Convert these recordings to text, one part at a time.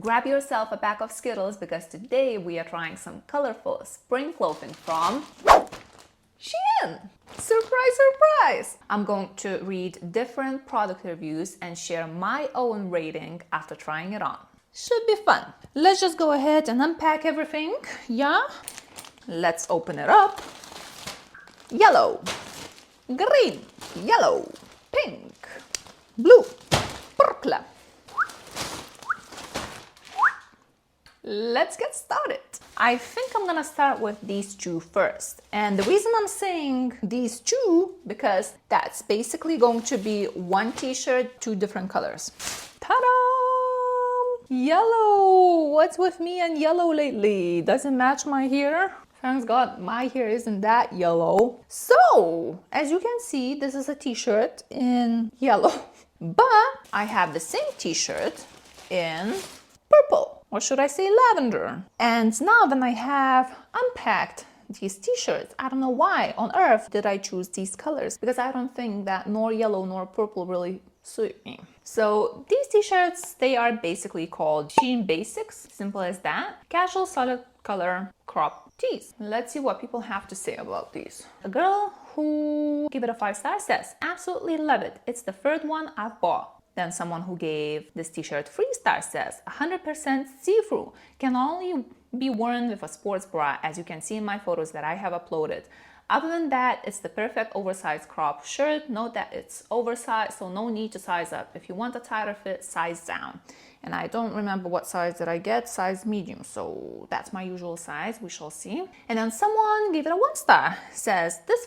grab yourself a pack of Skittles because today we are trying some colorful spring clothing from SHEIN. Surprise, surprise! I'm going to read different product reviews and share my own rating after trying it on. Should be fun. Let's just go ahead and unpack everything. Yeah? Let's open it up. Yellow, green, yellow, pink, blue, purple. Let's get started. I think I'm gonna start with these two first. And the reason I'm saying these two, because that's basically going to be one t-shirt, two different colors. Ta-da! Yellow! What's with me and yellow lately? Doesn't match my hair. Thanks God, my hair isn't that yellow. So, as you can see, this is a t-shirt in yellow. But I have the same t-shirt in purple. Or should I say lavender? And now when I have unpacked these t-shirts, I don't know why on earth did I choose these colors, because I don't think that nor yellow nor purple really suit me. So these t-shirts, they are basically called SHEIN Basics, simple as that. Casual solid color crop tees. Let's see what people have to say about these. A girl who gave it a 5-star says, absolutely love it. It's the third one I've bought. Then someone who gave this t-shirt 3-star says, 100% see-through, can only be worn with a sports bra, as you can see in my photos that I have uploaded. Other than that, it's the perfect oversized crop shirt. Note that it's oversized, so no need to size up. If you want a tighter fit, size down. And I don't remember what size did I get, size medium, so that's my usual size, we shall see. And then someone gave it a 1-star, says, this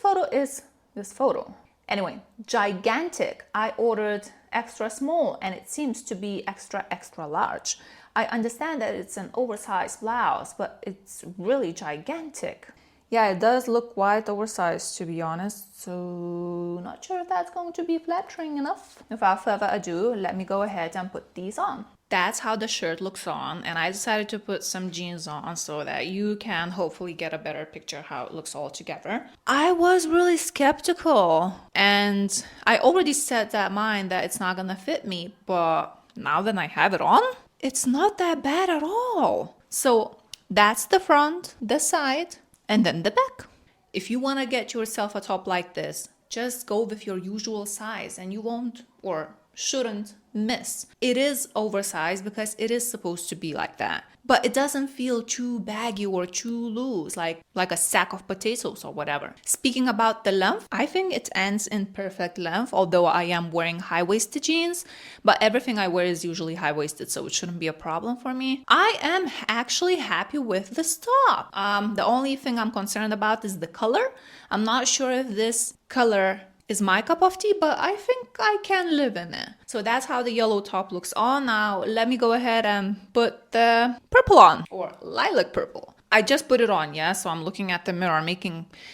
photo. Anyway, gigantic. I ordered extra small and it seems to be extra large. I understand that it's an oversized blouse, but it's really gigantic. Yeah, it does look quite oversized, to be honest, so not sure if that's going to be flattering enough. Without further ado, let me go ahead and put these on. That's how the shirt looks on, and I decided to put some jeans on so that you can hopefully get a better picture how it looks all together. I was really skeptical, and I already set that mind that it's not gonna fit me, but now that I have it on, it's not that bad at all. So that's the front, the side, and then the back. If you want to get yourself a top like this, just go with your usual size and you won't or shouldn't miss. It is oversized because it is supposed to be like that, but it doesn't feel too baggy or too loose, like a sack of potatoes or whatever. Speaking about the length, I think it ends in perfect length, although I am wearing high-waisted jeans, but everything I wear is usually high-waisted, so it shouldn't be a problem for me. I am actually happy with this top. The only thing I'm concerned about is the color. I'm not sure if this color is my cup of tea, but I think I can live in it. So that's how the yellow top looks on. Now let me go ahead and put the purple on, or lilac purple. I just put it on, yeah, so I'm looking at the mirror,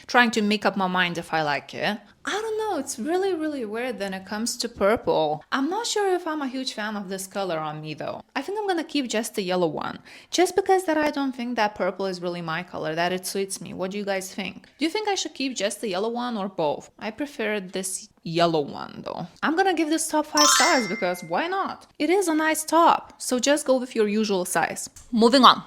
trying to make up my mind if I like it. I don't know, it's really weird when it comes to purple. I'm not sure if I'm a huge fan of this color on me though. I think I'm gonna keep just the yellow one, just because that I don't think that purple is really my color, that it suits me. What do you guys think? Do you think I should keep just the yellow one or both? I prefer this yellow one though. I'm gonna give this top 5 stars because why not? It is a nice top, so just go with your usual size. Moving on.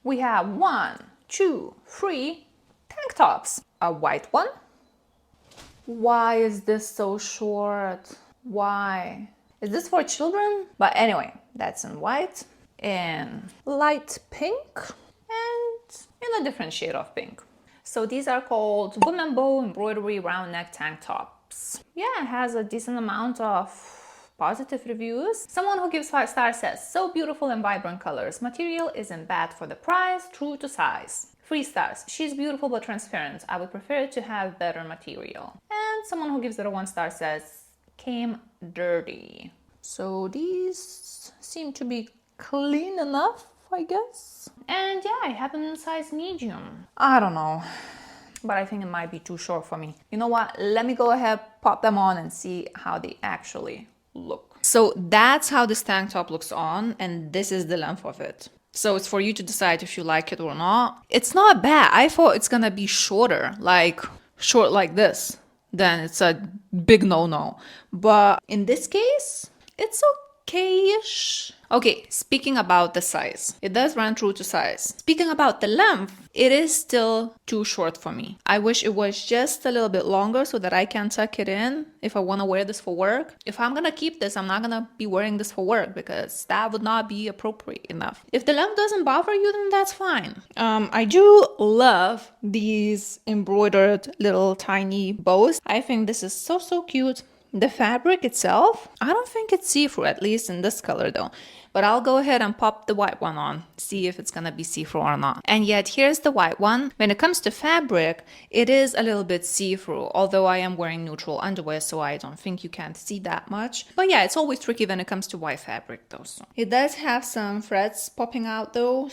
We have 1, 2, 3 tank tops. A white one. Why is this so short? Why? Is this for children? But anyway, that's in white, in light pink, and in a different shade of pink. So these are called women bow embroidery round neck tank tops. Yeah, it has a decent amount of positive reviews. Someone who gives 5 stars says, so beautiful and vibrant colors. Material isn't bad for the price, true to size. 3 stars. She's beautiful but transparent. I would prefer it to have better material. And someone who gives it a 1 star says, came dirty. So these seem to be clean enough, I guess. And yeah, I have them in size medium. I don't know, but I think it might be too short for me. You know what? Let me go ahead, pop them on and see how they actually look. So that's how this tank top looks on, and this is the length of it. So it's for you to decide if you like it or not. It's not bad. I thought it's gonna be shorter, like short like this. Then it's a big no-no. But in this case, it's 5K-ish. Okay, speaking about the size, it does run true to size. Speaking about the length, it is still too short for me. I wish it was just a little bit longer so that I can tuck it in if I want to wear this for work. If I'm gonna keep this, I'm not gonna be wearing this for work because that would not be appropriate enough. If the length doesn't bother you, then that's fine. I do love these embroidered little tiny bows. I think this is so, so cute. The fabric itself, I don't think it's see-through, at least in this color though. But I'll go ahead and pop the white one on, see if it's gonna be see-through or not. And yet here's the white one. When it comes to fabric, it is a little bit see-through, although I am wearing neutral underwear, so I don't think you can see that much. But yeah, it's always tricky when it comes to white fabric though. So it does have some threads popping out though,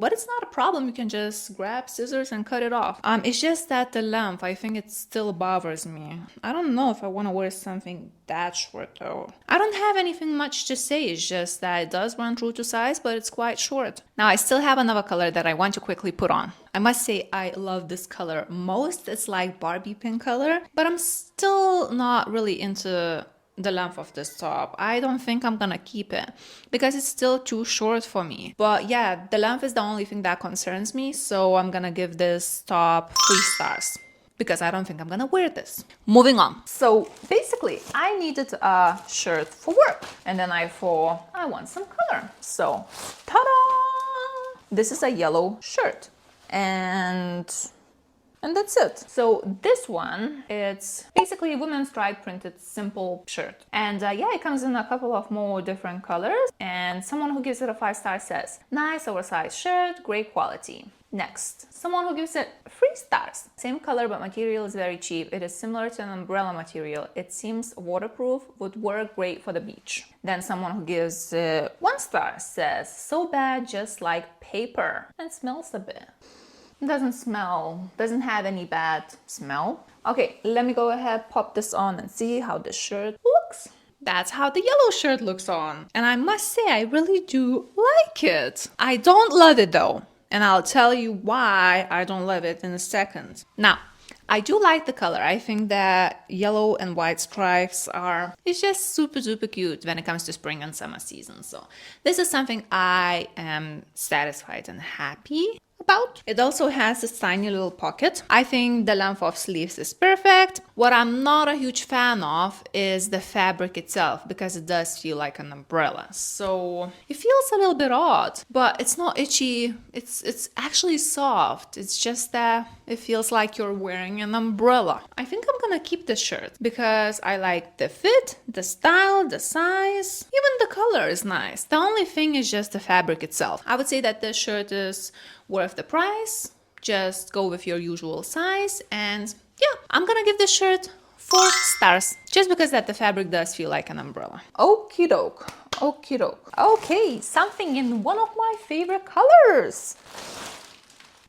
but it's not a problem. You can just grab scissors and cut it off. It's just that the length, I think it still bothers me. I don't know if I want to wear something that short though. I don't have anything much to say, it's just that it does run true to size, but it's quite short. Now I still have another color that I want to quickly put on. I must say I love this color most. It's like Barbie pink color, but I'm still not really into the length of this top. I don't think I'm gonna keep it because it's still too short for me. But yeah, the length is the only thing that concerns me, so I'm gonna give this top 3 stars. Because I don't think I'm gonna wear this. Moving on. So basically, I needed a shirt for work. And then I thought, I want some color. So, ta-da! This is a yellow shirt. And that's it. So this one, it's basically a women's stripe printed simple shirt. And yeah, it comes in a couple of more different colors. And someone who gives it a 5-star says, nice oversized shirt, great quality. Next, someone who gives it 3 stars. Same color, but material is very cheap. It is similar to an umbrella material. It seems waterproof, would work great for the beach. Then someone who gives it 1 star says, so bad, just like paper. And smells a bit. It doesn't have any bad smell. Okay, let me go ahead, pop this on and see how this shirt looks. That's how the yellow shirt looks on. And I must say, I really do like it. I don't love it though. And I'll tell you why I don't love it in a second. Now, I do like the color. I think that yellow and white stripes it's just super, super cute when it comes to spring and summer season. So this is something I am satisfied and happy about. It also has this tiny little pocket. I think the length of sleeves is perfect. What I'm not a huge fan of is the fabric itself because it does feel like an umbrella. So it feels a little bit odd, but it's not itchy. It's actually soft. It's just that it feels like you're wearing an umbrella. I think I'm gonna keep this shirt because I like the fit, the style, the size, even the color is nice. The only thing is just the fabric itself. I would say that this shirt is worth the price. Just go with your usual size, and yeah, I'm gonna give this shirt 4 stars just because that the fabric does feel like an umbrella. Okie doke, okie doke. Okay, something in one of my favorite colors.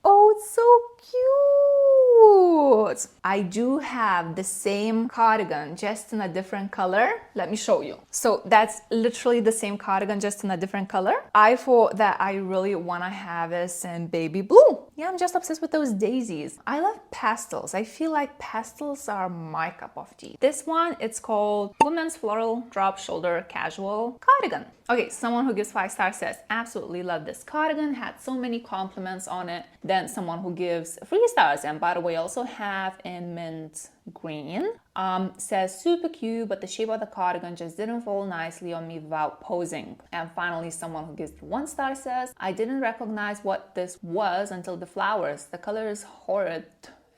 Oh, it's so cute. I do have the same cardigan, just in a different color. Let me show you. So that's literally the same cardigan, just in a different color. I thought that I really want to have this in baby blue. Yeah, I'm just obsessed with those daisies. I love pastels. I feel like pastels are my cup of tea. This one, it's called Women's Floral Drop Shoulder Casual Cardigan. Okay, someone who gives 5 stars says, absolutely love this cardigan, had so many compliments on it. Then someone who gives 3 stars, and by the way, also have in mint green, says super cute, but the shape of the cardigan just didn't fall nicely on me without posing. And finally, someone who gives 1 star says, I didn't recognize what this was until the flowers. The color is horrid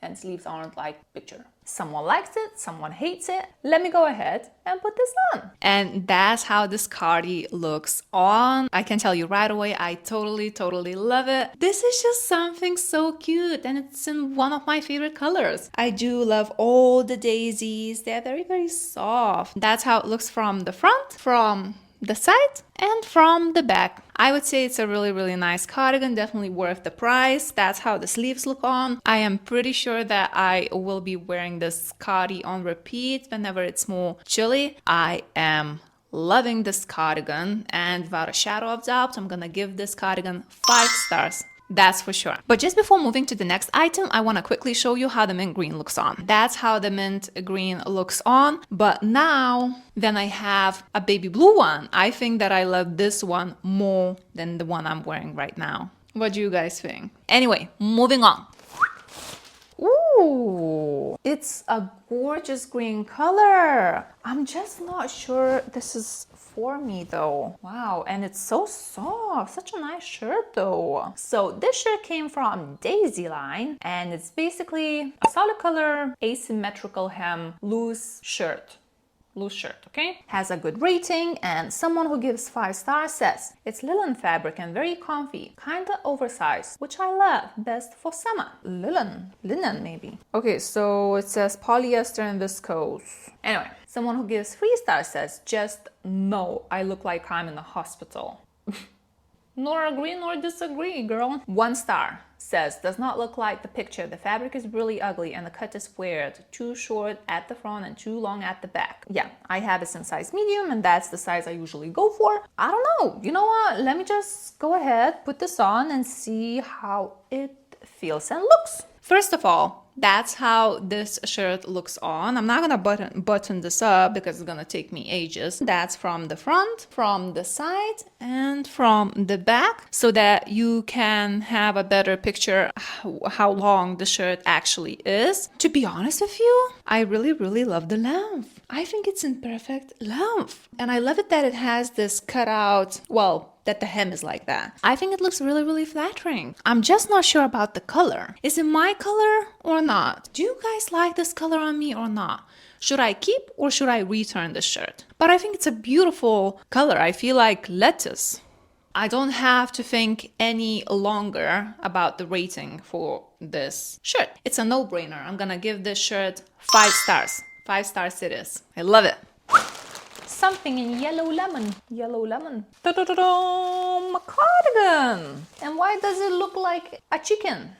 and sleeves aren't like picture. Someone likes it, someone hates it. Let me go ahead and put this on. And that's how this cardi looks on. I can tell you right away, I totally love it. This is just something so cute, and it's in one of my favorite colors. I do love all the daisies. They're very soft. That's how it looks from the front, from the side, and from the back. I would say it's a really nice cardigan, definitely worth the price. That's how the sleeves look on. I am pretty sure that I will be wearing this cardi on repeat whenever it's more chilly. I am loving this cardigan, and without a shadow of doubt, I'm gonna give this cardigan 5 stars. That's for sure. But just before moving to the next item, I want to quickly show you how the mint green looks on. That's how the mint green looks on. But now, then I have a baby blue one. I think that I love this one more than the one I'm wearing right now. What do you guys think? Anyway, moving on. Ooh, it's a gorgeous green color. I'm just not sure this is for me though. Wow, and it's so soft. Such a nice shirt though. So this shirt came from DAZY line, and it's basically a solid color, asymmetrical hem, loose shirt. Okay? Has a good rating, and someone who gives 5 stars says it's linen fabric and very comfy, kinda oversized, which I love, best for summer. Linen maybe. Okay, so it says polyester and viscose. Anyway, someone who gives 3 stars says just no, I look like I'm in a hospital. Nor agree nor disagree, girl. 1 star says, does not look like the picture. The fabric is really ugly and the cut is weird. Too short at the front and too long at the back. Yeah, I have it in size medium, and that's the size I usually go for. I don't know. You know what? Let me just go ahead, put this on and see how it feels and looks. First of all, that's how this shirt looks on. I'm not gonna button this up because it's gonna take me ages. That's from the front, from the side, and from the back, so that you can have a better picture how long the shirt actually is. To be honest with you, I really love the length. I think it's in perfect length. And I love it that it has this cutout, well, that the hem is like that. I think it looks really flattering. I'm just not sure about the color. Is it my color or not? Do you guys like this color on me or not? Should I keep or should I return this shirt? But I think it's a beautiful color. I feel like lettuce. I don't have to think any longer about the rating for this shirt. It's a no-brainer. I'm gonna give this shirt 5 stars. 5 stars it is. I love it. Something in yellow lemon. Ta-da-da-dum, a cardigan. And why does it look like a chicken?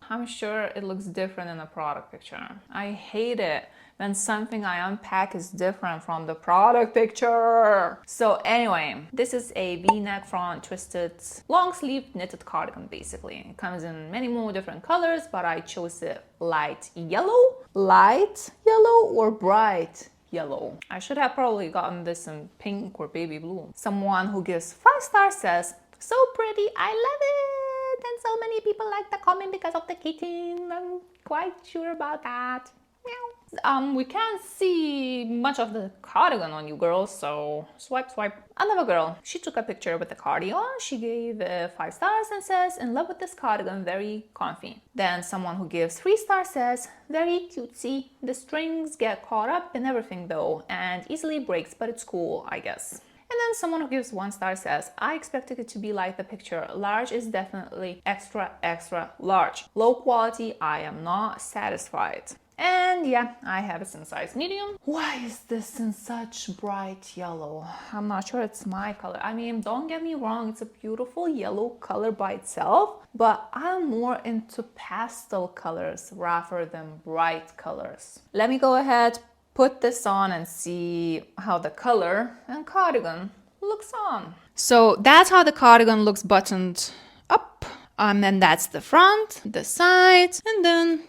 I'm sure it looks different in the product picture. I hate it when something I unpack is different from the product picture. So anyway, this is a V-neck front twisted long sleeve knitted cardigan basically. It comes in many more different colors, but I chose it light yellow or bright yellow. I should have probably gotten this in pink or baby blue. Someone who gives 5 stars says, so pretty, I love it. And so many people like the comment because of the kitten. I'm quite sure about that. Meow. We can't see much of the cardigan on you girls, so swipe. Another girl, she took a picture with the cardigan. She gave 5 stars and says, in love with this cardigan, very comfy. Then someone who gives 3 stars says, very cutesy. The strings get caught up in everything though, and easily breaks, but it's cool, I guess. And then someone who gives 1 star says, I expected it to be like the picture. Large is definitely extra large. Low quality, I am not satisfied. And yeah, I have it in size medium. Why is this in such bright yellow? I'm not sure it's my color. I mean, don't get me wrong, it's a beautiful yellow color by itself, but I'm more into pastel colors rather than bright colors. Let me go ahead, put this on and see how the color and cardigan looks on. So that's how the cardigan looks buttoned up. And that's the front, the sides, and then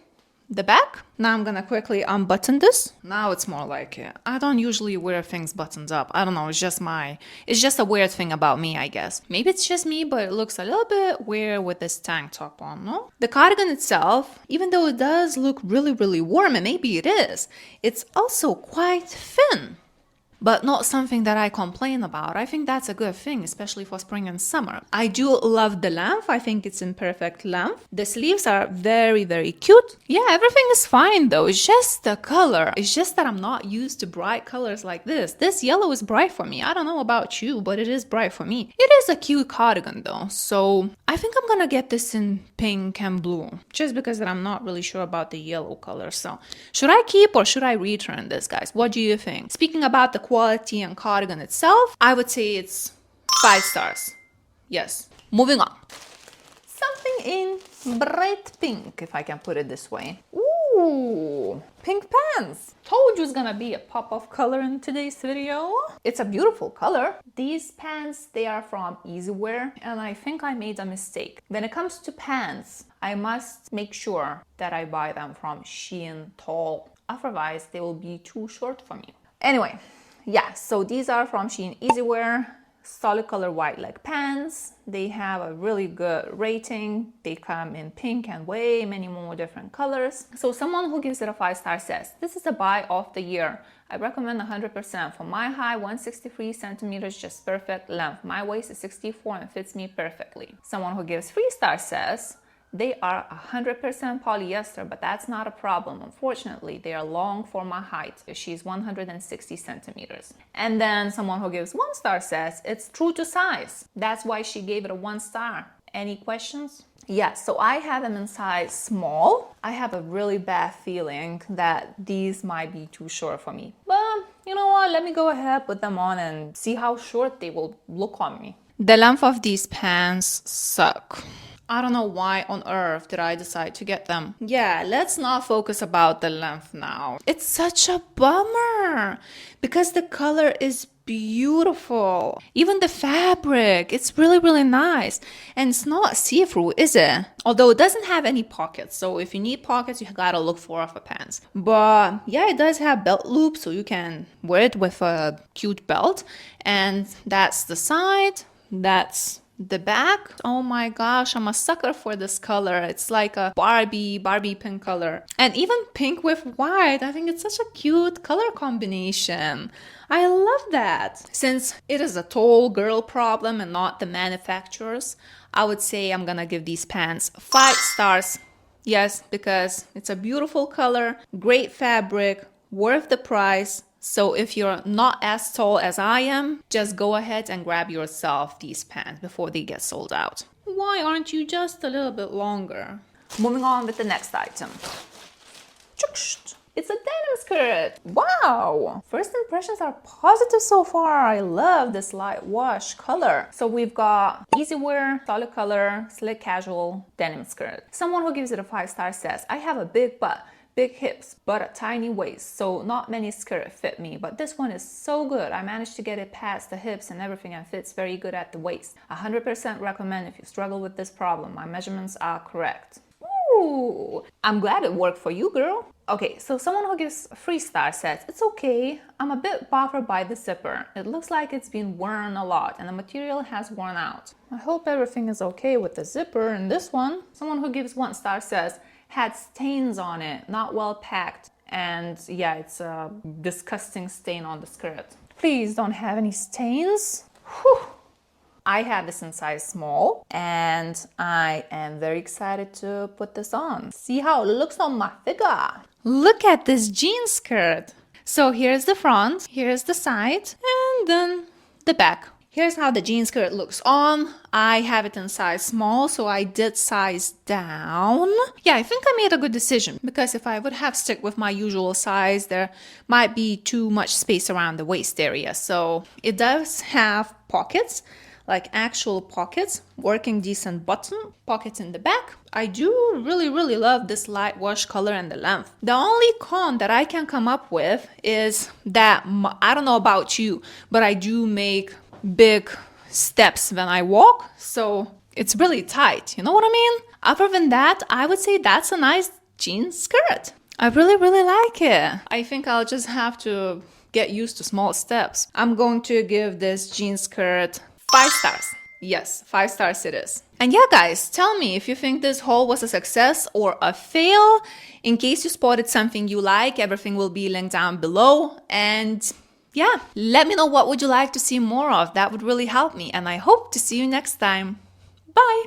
the back. Now I'm gonna quickly unbutton this. Now it's more like it. I don't usually wear things buttoned up. I don't know, it's just a weird thing about me, I guess. Maybe it's just me, but it looks a little bit weird with this tank top on, no? The cardigan itself, even though it does look really warm, and maybe it is, it's also quite thin. But not something that I complain about. I think that's a good thing, especially for spring and summer. I do love the length. I think it's in perfect length. The sleeves are very cute. Yeah, everything is fine though. It's just the color. It's just that I'm not used to bright colors like this. This yellow is bright for me. I don't know about you, but it is bright for me. It is a cute cardigan though. So I think I'm gonna get this in pink and blue, just because I'm not really sure about the yellow color. So should I keep or should I return this, guys? What do you think? Speaking about the quality and cardigan itself, I would say it's 5 stars. Yes. Moving on. Something in bright pink, if I can put it this way. Ooh, Ooh, pink pants. Told you it's gonna be a pop of color in today's video. It's a beautiful color. These pants, they are from EZwear, and I think I made a mistake. When it comes to pants, I must make sure that I buy them from SHEIN tall. Otherwise, they will be too short for me. Anyway, yeah, so these are from SHEIN EZwear. Solid color white leg pants. They have a really good rating. They come in pink and way many more different colors. So someone who gives it a 5-star says, this is a buy of the year. I recommend 100%. For my high, 163 centimeters, just perfect length. My waist is 64 and fits me perfectly. Someone who gives 3 stars says, they are 100% polyester, but that's not a problem. Unfortunately, they are long for my height. She's 160 centimeters. And then someone who gives 1 star says, it's true to size. That's why she gave it a 1 star. Any questions? Yeah, so I have them in size small. I have a really bad feeling that these might be too short for me. But you know what? Let me go ahead, put them on and see how short they will look on me. The length of these pants suck. I don't know why on earth did I decide to get them. Yeah, let's not focus about the length now. It's such a bummer because the color is beautiful. Even the fabric, it's really, really nice. And it's not see-through, is it? Although it doesn't have any pockets. So if you need pockets, you gotta look for other pants. But yeah, it does have belt loops, so you can wear it with a cute belt. And that's the side. That's the back. Oh my gosh, I'm a sucker for this color. It's like a Barbie pink color. And even pink with white, I think it's such a cute color combination. I love that. Since it is a tall girl problem and not the manufacturers, I would say I'm gonna give these pants 5 stars. Yes, because it's a beautiful color, great fabric, worth the price. So if you're not as tall as I am, just go ahead and grab yourself these pants before they get sold out. Why aren't you just a little bit longer? Moving on with the next item. It's a denim skirt. Wow! First impressions are positive so far. I love this light wash color. So we've got EZwear, solid color, slit casual, denim skirt. Someone who gives it a 5-star says, I have a big butt, big hips, but a tiny waist, so not many skirts fit me, but this one is so good. I managed to get it past the hips and everything and fits very good at the waist. 100% recommend if you struggle with this problem. My measurements are correct. Ooh, I'm glad it worked for you, girl. Okay, so someone who gives 3-star says, it's okay. I'm a bit bothered by the zipper. It looks like it's been worn a lot and the material has worn out. I hope everything is okay with the zipper in this one. Someone who gives 1 star says, had stains on it, not well packed, and yeah, it's a disgusting stain on the skirt. Please don't have any stains. Whew. I have this in size small and I am very excited to put this on. See how it looks on my figure. Look at this jean skirt. So here's the front, here's the side, and then the back. Here's how the jean skirt looks on. I have it in size small, so I did size down. Yeah, I think I made a good decision because if I would have stuck with my usual size, there might be too much space around the waist area. So it does have pockets, like actual pockets, working decent button, pockets in the back. I do really, really love this light wash color and the length. The only con that I can come up with is that, I don't know about you, but I do make big steps when I walk, so it's really tight, you know what I mean? Other than that, I would say that's a nice jean skirt. I really, really like it. I think I'll just have to get used to small steps. I'm going to give this jean skirt 5 stars. Yes, 5 stars it is. And yeah, guys, tell me if you think this haul was a success or a fail. In case you spotted something you like, everything will be linked down below. And yeah, let me know what would you like to see more of. That would really help me. And I hope to see you next time. Bye!